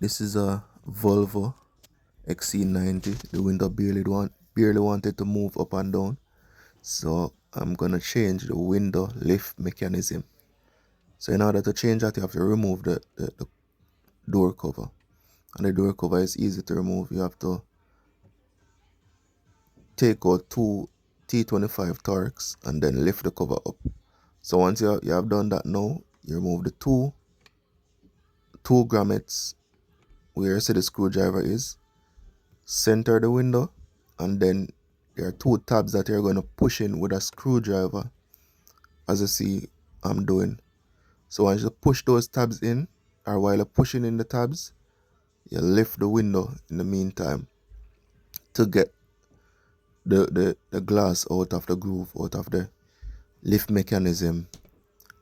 This is a Volvo XC90. The window barely wanted to move up and down. So I'm gonna change the window lift mechanism. So in order to change that, you have to remove the door cover. And the door cover is easy to remove. You have to take out two T25 Torx and then lift the cover up. So once you have done that now, you remove the two grommets where you see the screwdriver is, center the window, and then there are two tabs that you're going to push in with a screwdriver, as you see I'm doing. So once you push those tabs in, or while you're pushing in the tabs, you lift the window in the meantime to get the glass out of the groove, out of the lift mechanism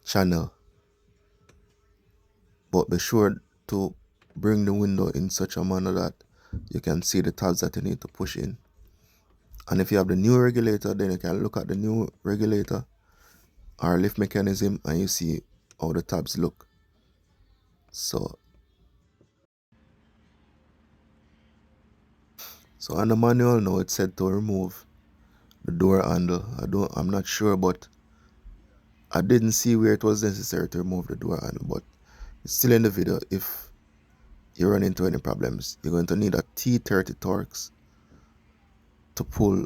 channel. But be sure to bring the window in such a manner that you can see the tabs that you need to push in. And if you have the new regulator, then you can look at the new regulator or lift mechanism and you see how the tabs look. So on the manual now it said to remove the door handle. I'm not sure, but I didn't see where it was necessary to remove the door handle, but it's still in the video. If you run into any problems, you're going to need a T30 Torx to pull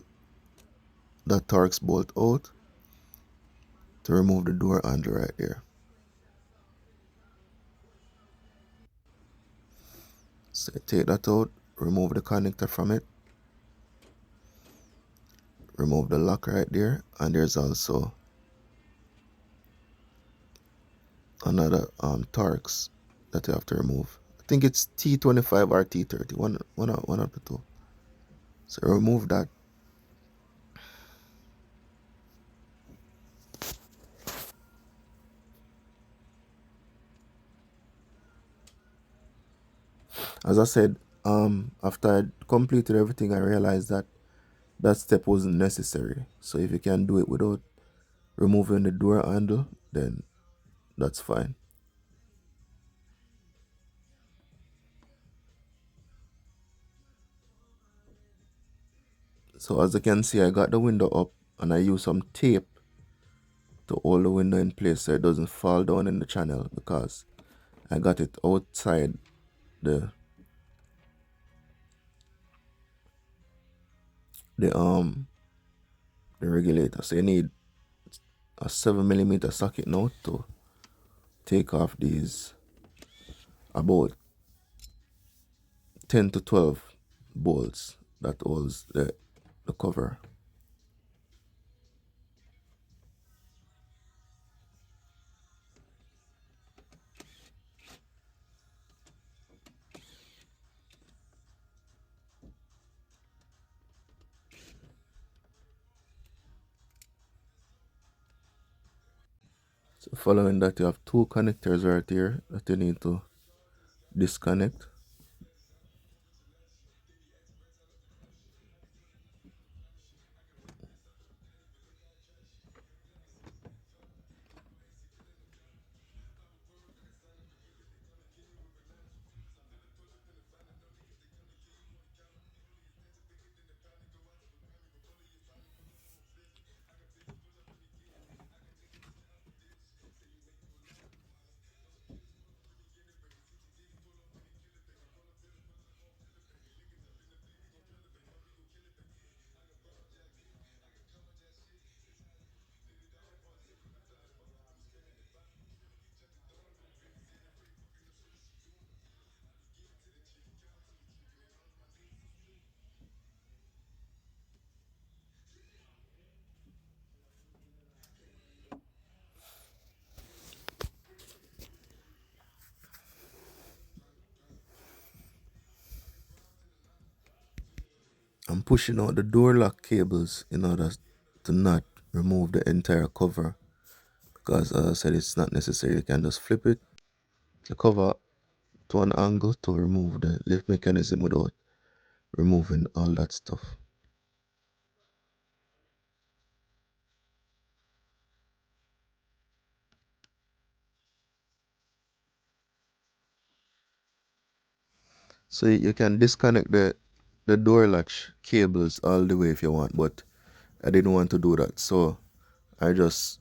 that Torx bolt out to remove the door handle right there. So take that out, remove the connector from it, remove the lock right there, and there's also another Torx that you have to remove. I think it's T25 or T30, one of the two. So remove that. As I said, after I completed everything, I realized that that step wasn't necessary. So if you can do it without removing the door handle, then that's fine. So as you can see, I got the window up and I use some tape to hold the window in place so it doesn't fall down in the channel, because I got it outside the the um the regulator. So you need a 7mm socket now to take off these about 10 to 12 bolts that holds the cover. So following that, you have two connectors right here that you need to disconnect. I'm pushing out the door lock cables in order to not remove the entire cover, because as I said, it's not necessary. You can just flip it, the cover, to an angle to remove the lift mechanism without removing all that stuff. So you can disconnect the door latch cables all the way if you want, but I didn't want to do that, so I just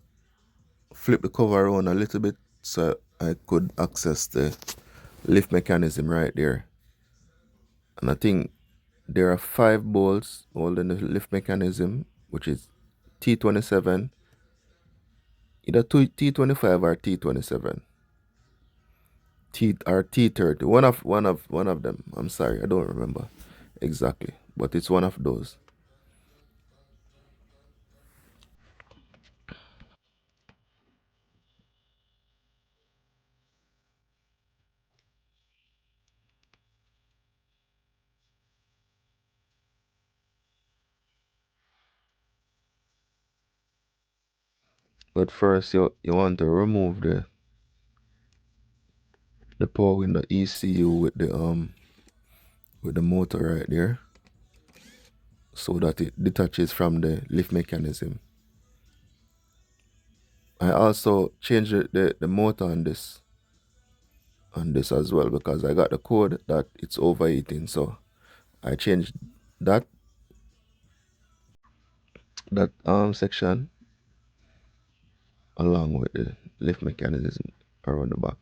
flip the cover around a little bit so I could access the lift mechanism right there. And I think there are 5 bolts holding the lift mechanism, which is T27, either T25 or T27, T or T30. One of them. I'm sorry, I don't remember exactly, but it's one of those. But first, you want to remove the power window ECU with the motor right there, so that it detaches from the lift mechanism. I also changed the motor on this as well, because I got the code that it's overheating. So I changed that section along with the lift mechanism around the back.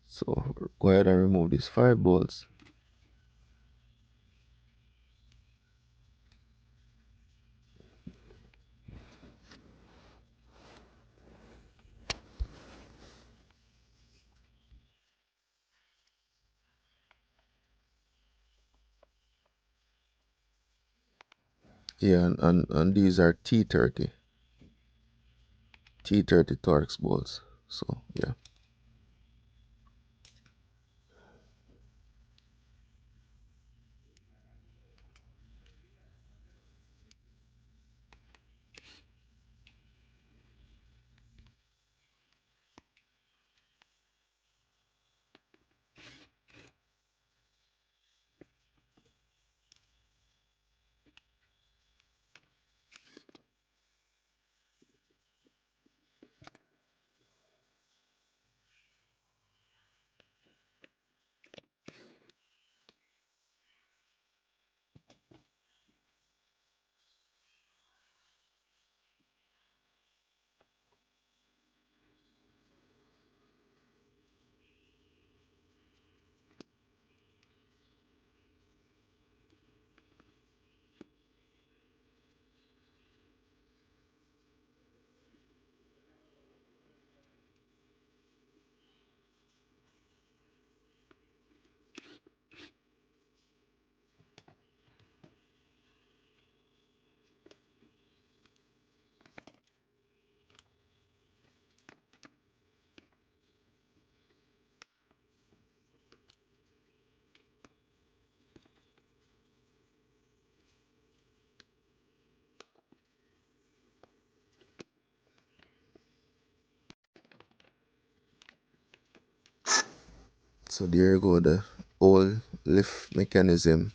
So go ahead and remove these 5 bolts. Yeah, and these are T30 Torx bolts. So yeah. So there you go. The old lift mechanism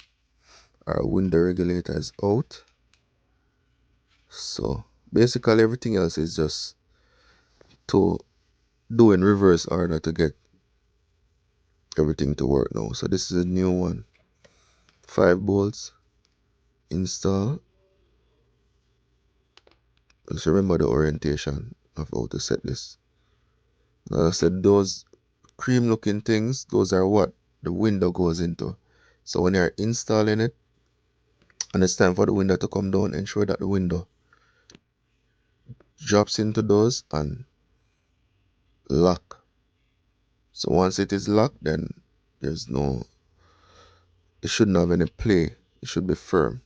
or window regulator is out. So basically everything else is just to do in reverse order to get everything to work now. So this is a new one. 5 bolts install. Just remember the orientation of how to set this. As I said, those cream looking things, those are what the window goes into. So when you're installing it and it's time for the window to come down, ensure that the window drops into those and lock. So once it is locked, then there's no, it shouldn't have any play. It should be firm.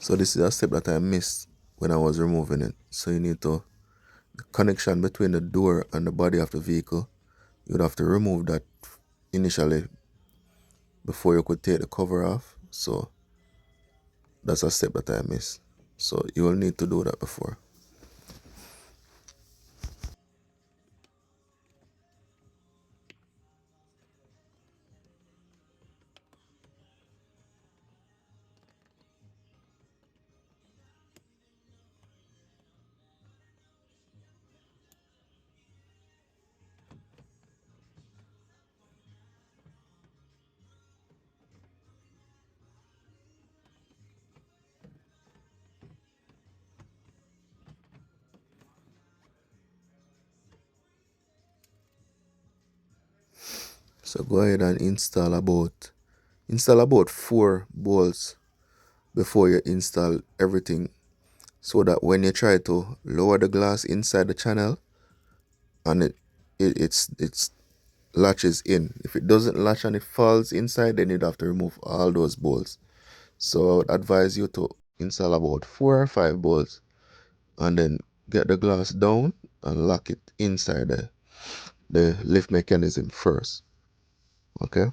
So this is a step that I missed when I was removing it. So you need to, the connection between the door and the body of the vehicle, you would have to remove that initially before you could take the cover off. So that's a step that I missed. So you will need to do that before. So go ahead and install about 4 bolts before you install everything, so that when you try to lower the glass inside the channel and it's latches in. If it doesn't latch and it falls inside, then you'd have to remove all those bolts. So I would advise you to install about 4 or 5 bolts and then get the glass down and lock it inside the lift mechanism first. Okay.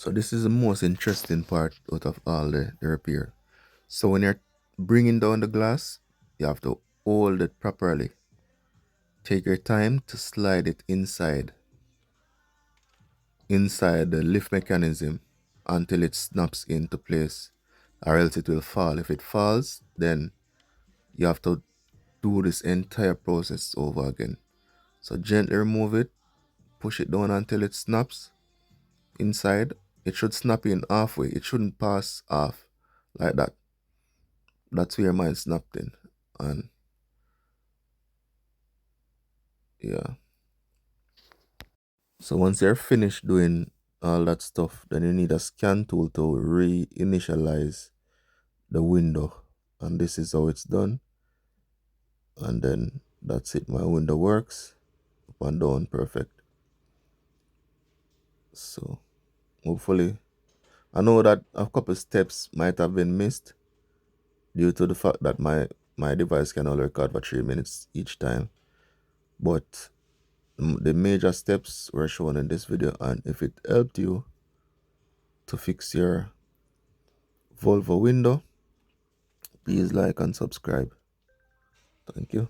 So this is the most interesting part out of all the repair. So when you're bringing down the glass, you have to hold it properly. Take your time to slide it inside the lift mechanism until it snaps into place, or else it will fall. If it falls, then you have to do this entire process over again. So gently remove it, push it down until it snaps inside. It should snap in halfway. It shouldn't pass off like that. That's where mine snapped in. And yeah. So once you're finished doing all that stuff, then you need a scan tool to reinitialize the window. And this is how it's done. And then that's it. My window works up and down perfect. So hopefully, I know that a couple steps might have been missed due to the fact that my device can only record for 3 minutes each time. But the major steps were shown in this video, and if it helped you to fix your Volvo window, please like and subscribe. Thank you.